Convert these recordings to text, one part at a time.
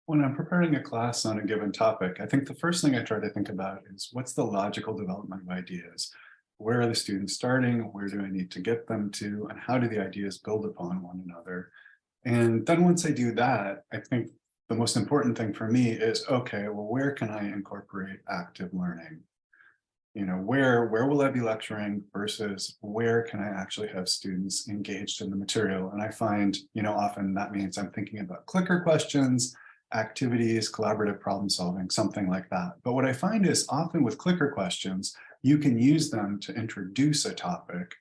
When I'm preparing a class on a given topic, I think the first thing I try to think about is what's the logical development of ideas? Where are the students starting? Where do I need to get them to? And how do the ideas build upon one another? And then once I do that, I think the most important thing for me is, okay, well, where can I incorporate active learning? Where will I be lecturing versus where can I actually have students engaged in the material? And I find, often that means I'm thinking about clicker questions, activities, collaborative problem solving, something like that. But what I find is often with clicker questions, you can use them to introduce a topic,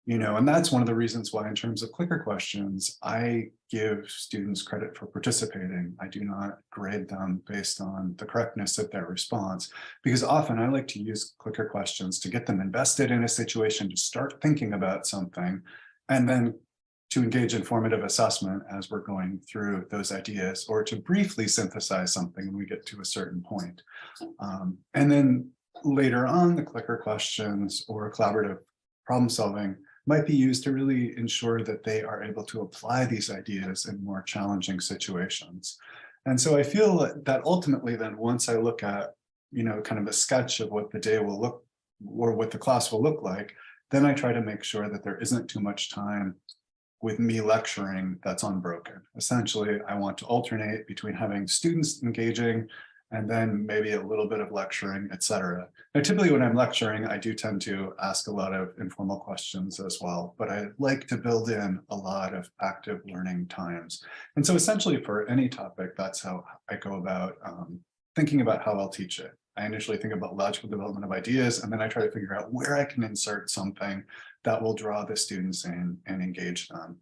and that's one of the reasons why in terms of clicker questions, I give students credit for participating. I do not grade them based on the correctness of their response, because often I like to use clicker questions to get them invested in a situation, to start thinking about something, and then to engage in formative assessment as we're going through those ideas, or to briefly synthesize something when we get to a certain point. And then later on, the clicker questions or collaborative problem solving might be used to really ensure that they are able to apply these ideas in more challenging situations. And so I feel that ultimately then once I look at, kind of a sketch of what the day will look, or what the class will look like, then I try to make sure that there isn't too much time with me lecturing that's unbroken. Essentially, I want to alternate between having students engaging and then maybe a little bit of lecturing, etc. Now, typically when I'm lecturing, I do tend to ask a lot of informal questions as well, but I like to build in a lot of active learning times. And so essentially for any topic, that's how I go about thinking about how I'll teach it. I initially think about logical development of ideas, and then I try to figure out where I can insert something that will draw the students in and engage them.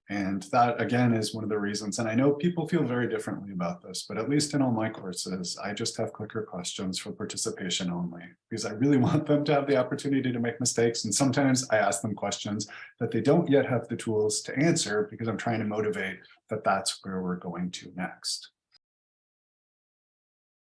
And that, again, is one of the reasons, and I know people feel very differently about this, but at least in all my courses, I just have clicker questions for participation only, because I really want them to have the opportunity to make mistakes. And sometimes I ask them questions that they don't yet have the tools to answer, because I'm trying to motivate that that's where we're going to next.